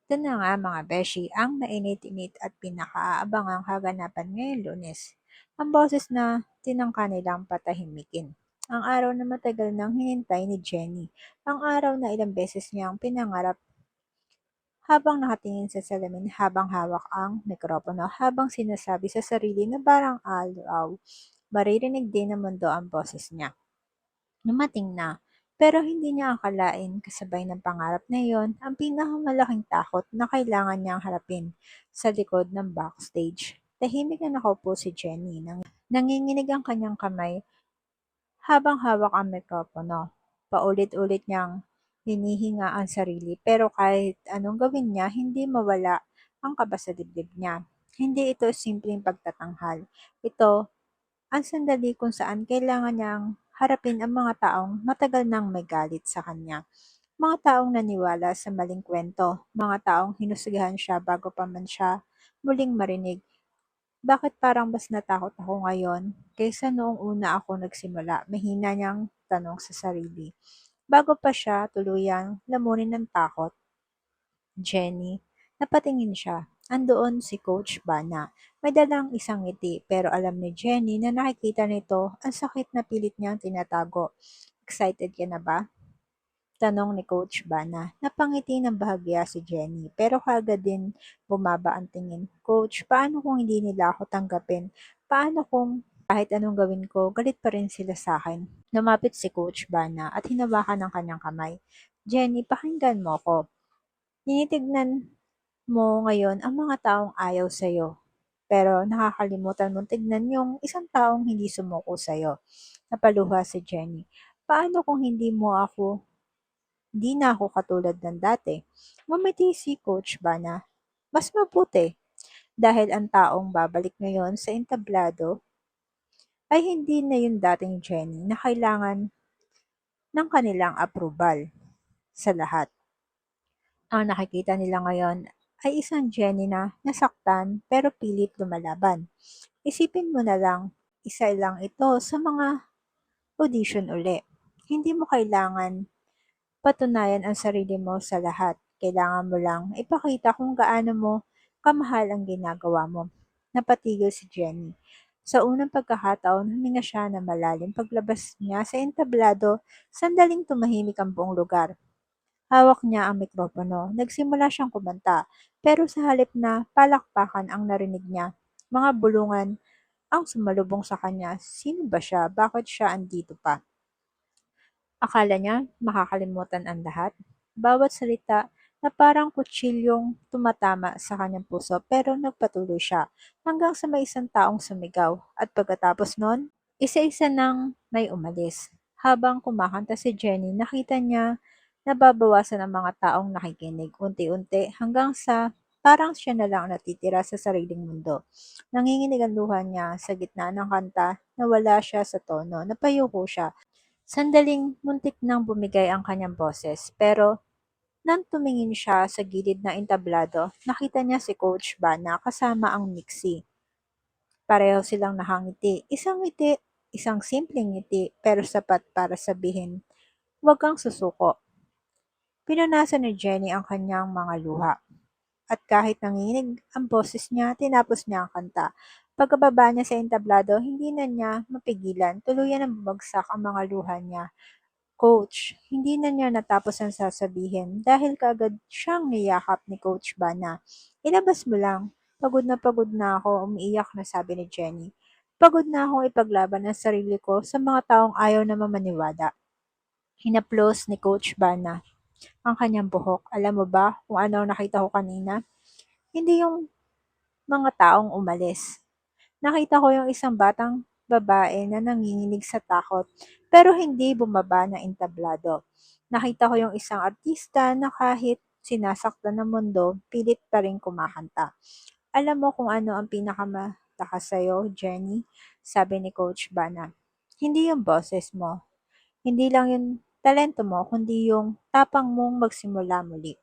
Ito na nga mga beshi, ang mainit-init at pinakaabangang kaganapan ngayong Lunes. Ang boses na tinangka nilang patahimikin. Ang araw na matagal nang hinintay ni Jenny. Ang araw na ilang beses niyang pinangarap habang nakatingin sa salamin, habang hawak ang mikropono, habang sinasabi sa sarili na parang araw, maririnig din ng mundo ang boses niya. Dumating na, pero hindi niya akalain kasabay ng pangarap na iyon ang pinakamalaking takot na kailangan niyang harapin sa likod ng backstage. Tahimik na nakaupo si Jenny nang nanginginig ang kanyang kamay habang hawak ang mikropono. Paulit-ulit niyang hinihinga ang sarili pero kahit anong gawin niya, hindi mawala ang kaba sa dibdib niya. Hindi ito simpleng pagtatanghal. Ito ang sandali kung saan kailangan niyang harapin ang mga taong matagal nang may galit sa kanya. Mga taong naniwala sa maling kwento, mga taong hinusgahan siya bago pa man siya muling marinig. Bakit parang mas natakot ako ngayon kaysa noong una ako nagsimula? Mahina niyang tanong sa sarili. Bago pa siya tuluyang lamunin ng takot, Jenny, napatingin siya. Andoon si Coach Bana. May dalang isang ngiti pero alam ni Jenny na nakikita nito ang sakit na pilit niyang tinatago. Excited ka na ba? Tanong ni Coach Bana. Napangiti ng bahagya si Jenny pero kaagad din bumaba ang tingin. Coach, paano kung hindi nila ako tanggapin? Paano kung kahit anong gawin ko, galit pa rin sila sa akin? Lumapit si Coach Bana at hinawakan ng kanyang kamay. Jenny, pakinggan mo ko. Tinitignan mo ngayon ang mga taong ayaw sa'yo. Pero nakakalimutan mong tignan yung isang taong hindi sumuko sa'yo. Napaluha si Jenny. Paano kung hindi na ako katulad ng dati? Ngumiti si Coach Bana. Mas mabuti. Dahil ang taong babalik ngayon sa entablado ay hindi na yung dating Jenny na kailangan ng kanilang approval sa lahat. Ang nakikita nila ngayon ay isang Jenny na nasaktan pero pilit lumalaban. Isipin mo na lang, isa lang ito sa mga audition uli. Hindi mo kailangan patunayan ang sarili mo sa lahat. Kailangan mo lang ipakita kung gaano mo kamahal ang ginagawa mo. Napatigil si Jenny. Sa unang pagkakataon, huminga siya na malalim. Paglabas niya sa entablado, sandaling tumahimik ang buong lugar. Hawak niya ang mikropono. Nagsimula siyang kumanta, pero sa halip na palakpakan ang narinig niya, mga bulungan ang sumalubong sa kanya. Sino ba siya? Bakit siya andito pa? Akala niya makakalimutan ang lahat. Bawat salita na parang kutsilyong tumatama sa kanyang puso pero nagpatuloy siya hanggang sa may isang taong sumigaw at pagkatapos nun, isa-isa nang may umalis. Habang kumakanta si Jenny, nakita niya nababawasan ang mga taong nakikinig unti-unti hanggang sa parang siya na lang ang natitira sa sariling mundo. Nanginginig ang luha niya sa gitna ng kanta na wala siya sa tono. Napayuko siya. Sandaling muntik nang bumigay ang kanyang boses, pero nang tumingin siya sa gilid ng entablado, nakita niya si Coach Bana kasama ang Nixie. Pareho silang nakangiti. Isang simpleng ngiti, pero sapat para sabihin, huwag kang susuko. Pinunasan ni Jenny ang kanyang mga luha. At kahit nanginig ang boses niya, tinapos niya ang kanta. Pagkababa niya sa entablado, hindi na niya mapigilan. Tuluyan ang bumagsak ang mga luha niya. Coach, hindi na niya natapos ang sasabihin dahil kaagad siyang niyakap ni Coach Bana. Ilabas mo lang. Pagod na ako, umiiyak na sabi ni Jenny. Pagod na akong ipaglaban ang sarili ko sa mga taong ayaw na mamaniwala. Hinaplos ni Coach Bana ang kanyang buhok. Alam mo ba kung ano ang nakita ko kanina? Hindi yung mga taong umalis. Nakita ko yung isang batang babae na nanginginig sa takot pero hindi bumaba ng entablado. Nakita ko yung isang artista na kahit sinasaktan ng mundo, pilit pa rin kumakanta. Alam mo kung ano ang pinakamatakas sa'yo, Jenny? Sabi ni Coach Bana. Hindi yung boses mo. Hindi lang yung talento mo, kundi yung tapang mong magsimula muli.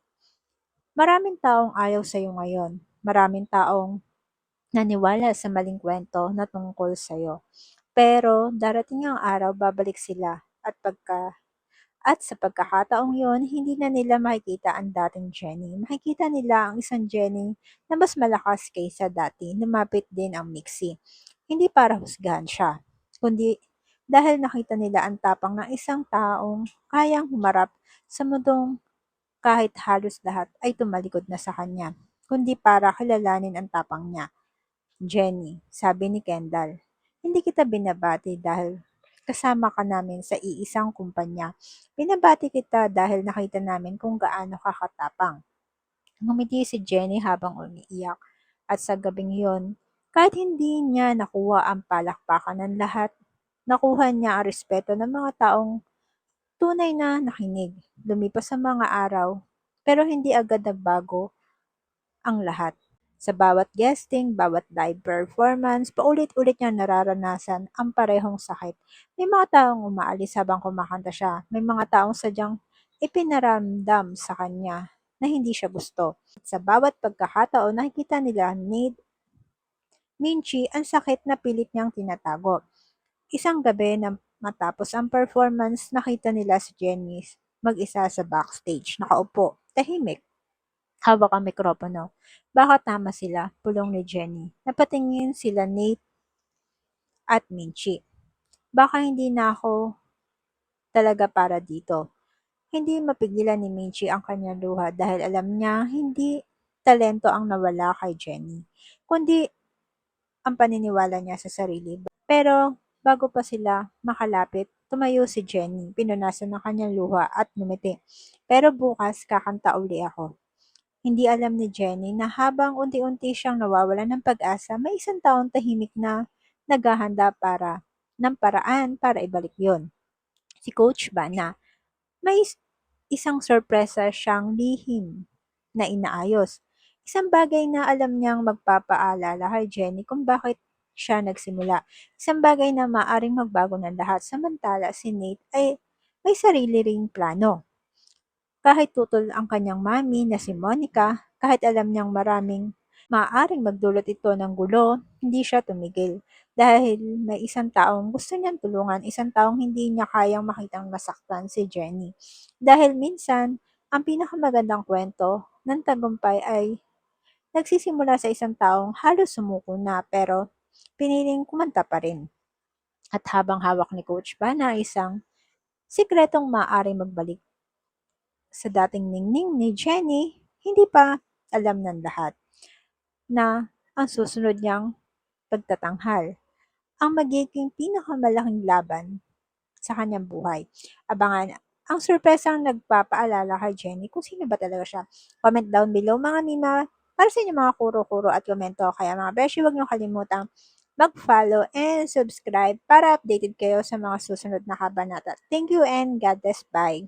Maraming taong ayaw sa'yo ngayon. Maraming taong naniwala sa maling kwento na tungkol sa'yo. Pero darating ang araw babalik sila At sa pagkakataong yun, hindi na nila makikita ang dating Jenny. Makikita nila ang isang Jenny na mas malakas kaysa dati. Lumapit din ang Mixie. Hindi para husgahan siya, kundi dahil nakita nila ang tapang ng isang taong kayang humarap sa mundong kahit halos lahat ay tumalikod na sa kanya, kundi para kilalanin ang tapang niya. Jenny, sabi ni Kendall, hindi kita binabati dahil kasama ka namin sa iisang kumpanya. Binabati kita dahil nakita namin kung gaano ka katapang. Ngumiti si Jenny habang umiiyak at sa gabing yun, kahit hindi niya nakuha ang palakpakan ng lahat, nakuha niya ang respeto ng mga taong tunay na nakinig. Lumipas ang mga araw, pero hindi agad nagbago ang lahat. Sa bawat guesting, bawat live performance, paulit-ulit niya nararanasan ang parehong sakit. May mga taong umaalis habang kumakanta siya. May mga taong sadyang ipinaramdam sa kanya na hindi siya gusto. At sa bawat pagkakataon, nakikita nila ni Minchi ang sakit na pilit niyang tinatago. Isang gabi na matapos ang performance, nakita nila si Jenny mag-isa sa backstage. Nakaupo, tahimik, hawak ang mikropono. Baka tama sila, pulong ni Jenny. Napatingin sila Nate at Minchi. Baka hindi na ako talaga para dito. Hindi mapigilan ni Minchi ang kanyang luha dahil alam niya hindi talento ang nawala kay Jenny, kundi ang paniniwala niya sa sarili. Pero bago pa sila makalapit, tumayo si Jenny, pinunasan ng kanyang luha at ngumiti. Pero bukas kakanta uli ako. Hindi alam ni Jenny na habang unti-unti siyang nawawalan ng pag-asa, may isang taong tahimik na naghahanda ng paraan para ibalik yon. Si Coach Bana. May isang sorpresa siyang lihim na inaayos. Isang bagay na alam niyang magpapaalala kay Jenny kung bakit siya nagsimula. Isang bagay na maaring magbago ng lahat. Samantala, si Nate ay may sarili ring plano. Kahit tutol ang kanyang mami na si Monica, kahit alam niyang maraming maaaring magdulot ito ng gulo, hindi siya tumigil. Dahil may isang taong gusto niyang tulungan, isang taong hindi niya kayang makitang masaktan si Jenny. Dahil minsan, ang pinakamagandang kwento ng tagumpay ay nagsisimula sa isang taong halos sumuko na pero piniling kumanta pa rin. At habang hawak ni Coach Bana isang sikretong maaaring magbalik sa dating ningning ni Jenny, hindi pa alam ng lahat na ang susunod niyang pagtatanghal ang magiging pinakamalaking laban sa kanyang buhay. Abangan ang surpresang nagpapaalala kay Jenny kung sino ba talaga siya. Comment down below mga Mima para sa inyong mga kuro-kuro at komento. Kaya mga beshi, huwag niyo kalimutang mag-follow and subscribe para updated kayo sa mga susunod na kabanata. Thank you and God bless. Bye!